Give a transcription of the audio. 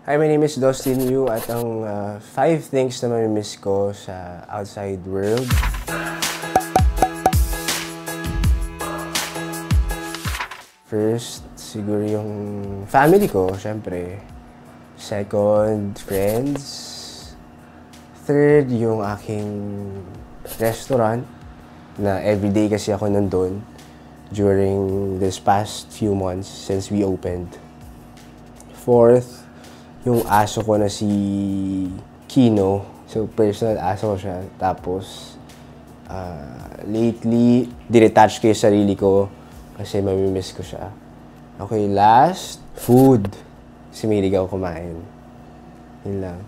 Hi, my name is Dustin Yu at ang 5 things na mamimiss ko sa outside world. First, siguro yung family ko, syempre. Second, friends. Third, yung aking restaurant na everyday kasi ako nandun during this past few months since we opened. Fourth, yung aso ko na si Kino. So, personal aso ko siya. Tapos, lately, dinetouch ko yung sarili ko kasi mamimiss ko siya. Okay, last, food. Kasi mahilig ako kumain. Yun lang.